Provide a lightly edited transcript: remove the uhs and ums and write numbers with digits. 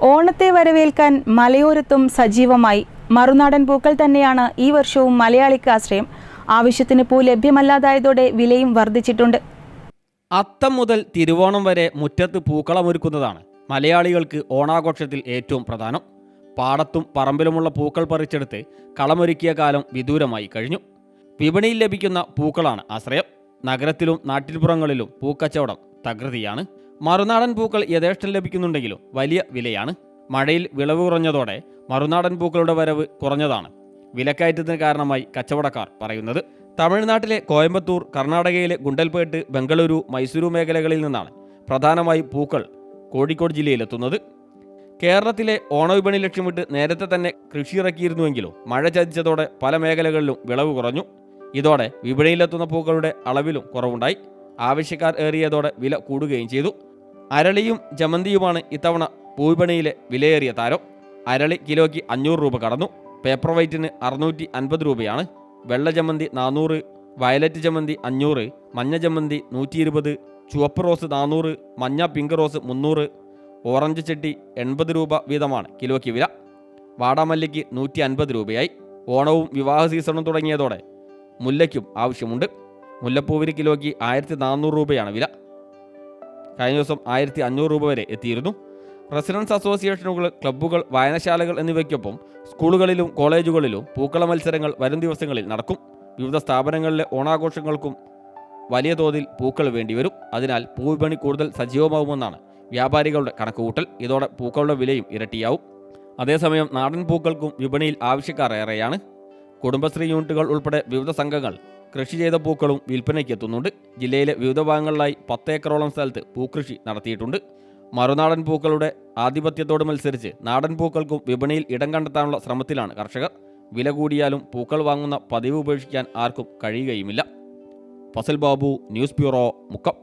ഓണത്തെ വരവേൽക്കാൻ മലയോരത്തും സജീവമായി. മറുനാടൻ പൂക്കൾ തന്നെയാണ് ഈ വർഷവും മലയാളിക്ക് ആശ്രയം. ആവശ്യത്തിന് പൂ ലഭ്യമല്ലാതായതോടെ വിലയും വർദ്ധിച്ചിട്ടുണ്ട്. അത്തം മുതൽ തിരുവോണം വരെ മുറ്റത്ത് പൂക്കളമൊരുക്കുന്നതാണ് മലയാളികൾക്ക് ഓണാഘോഷത്തിൽ ഏറ്റവും പ്രധാനം. പാടത്തും പറമ്പിലുമുള്ള പൂക്കൾ പറിച്ചെടുത്ത് കളമൊരുക്കിയ കാലം വിദൂരമായി കഴിഞ്ഞു. വിപണിയിൽ ലഭിക്കുന്ന പൂക്കളാണ് ആശ്രയം. നഗരത്തിലും നാട്ടിൻപുറങ്ങളിലും പൂക്കച്ചവടം തകൃതിയാണ്. മറുനാടൻ പൂക്കൾ യഥേഷ്ടം ലഭിക്കുന്നുണ്ടെങ്കിലും വലിയ വിലയാണ്. മഴയിൽ വിളവ് കുറഞ്ഞതോടെ മറുനാടൻ പൂക്കളുടെ വരവ് കുറഞ്ഞതാണ് വിലക്കയറ്റത്തിന് കാരണമായി കച്ചവടക്കാർ പറയുന്നത്. തമിഴ്നാട്ടിലെ കോയമ്പത്തൂർ, കർണാടകയിലെ ഗുണ്ടൽപേട്ട്, ബംഗളൂരു, മൈസൂരു മേഖലകളിൽ നിന്നാണ് പ്രധാനമായും പൂക്കൾ കോഴിക്കോട് ജില്ലയിലെത്തുന്നത്. കേരളത്തിലെ ഓണവിപണി ലക്ഷ്യമിട്ട് നേരത്തെ തന്നെ കൃഷി ഇറക്കിയിരുന്നുവെങ്കിലും മഴ ചതിച്ചതോടെ പല മേഖലകളിലും വിളവ് കുറഞ്ഞു. ഇതോടെ വിപണിയിലെത്തുന്ന പൂക്കളുടെ അളവിലും കുറവുണ്ടായി. ആവശ്യക്കാർ ഏറിയതോടെ വില കൂടുകയും ചെയ്തു. അരളിയും ജമന്തിയുമാണ് ഇത്തവണ പൂവിപണിയിലെ വിലയേറിയ താരം. അരളി കിലോയ്ക്ക് 500 രൂപ കടന്നു. പേപ്പർ വൈറ്റിന് 650 രൂപയാണ്. വെള്ള ജമന്തി 400, വയലറ്റ് ജമന്തി 500, മഞ്ഞ ജമന്തി 120, ചുവപ്പ് റോസ് 400, മഞ്ഞ പിങ്ക് റോസ് 300, ഓറഞ്ച് ചെട്ടി 80 രൂപ വീതമാണ് കിലോയ്ക്ക് വില. വാടാമല്ലിക്ക് 150 രൂപയായി. ഓണവും വിവാഹ സീസണും തുടങ്ങിയതോടെ മുല്ലയ്ക്കും ആവശ്യമുണ്ട്. മുല്ലപ്പൂവിന് കിലോയ്ക്ക് 1400 രൂപയാണ് വില. കഴിഞ്ഞ ദിവസം 1500 രൂപ വരെ എത്തിയിരുന്നു. റെസിഡൻസ് അസോസിയേഷനുകൾ, ക്ലബ്ബുകൾ, വായനശാലകൾ എന്നിവയ്ക്കൊപ്പം സ്കൂളുകളിലും കോളേജുകളിലും പൂക്കള മത്സരങ്ങൾ വരും ദിവസങ്ങളിൽ നടക്കും. വിവിധ സ്ഥാപനങ്ങളിലെ ഓണാഘോഷങ്ങൾക്കും വലിയ തോതിൽ പൂക്കൾ വേണ്ടിവരും. അതിനാൽ പൂവിപണി കൂടുതൽ സജീവമാവുമെന്നാണ് വ്യാപാരികളുടെ കണക്കുകൂട്ടൽ. ഇതോടെ പൂക്കളുടെ വിലയും ഇരട്ടിയാവും. അതേസമയം നാടൻ പൂക്കൾക്കും വിപണിയിൽ ആവശ്യക്കാർ ഏറെയാണ്. കുടുംബശ്രീ യൂണിറ്റുകൾ ഉൾപ്പെടെ വിവിധ സംഘങ്ങൾ കൃഷി ചെയ്ത പൂക്കളും വിൽപ്പനയ്ക്ക് എത്തുന്നുണ്ട്. ജില്ലയിലെ വിവിധ ഭാഗങ്ങളിലായി 10 ഏക്കറോളം സ്ഥലത്ത് പൂക്കൃഷി നടത്തിയിട്ടുണ്ട്. മറുനാടൻ പൂക്കളുടെ ആധിപത്യത്തോട് മത്സരിച്ച് നാടൻ പൂക്കൾക്കും വിപണിയിൽ ഇടം കണ്ടെത്താനുള്ള ശ്രമത്തിലാണ് കർഷകർ. വില കൂടിയാലും പൂക്കൾ വാങ്ങുന്ന പതിവ് ഉപേക്ഷിക്കാൻ ആർക്കും കഴിയുകയുമില്ല. Fasal Babu, news bureau, Mukkam.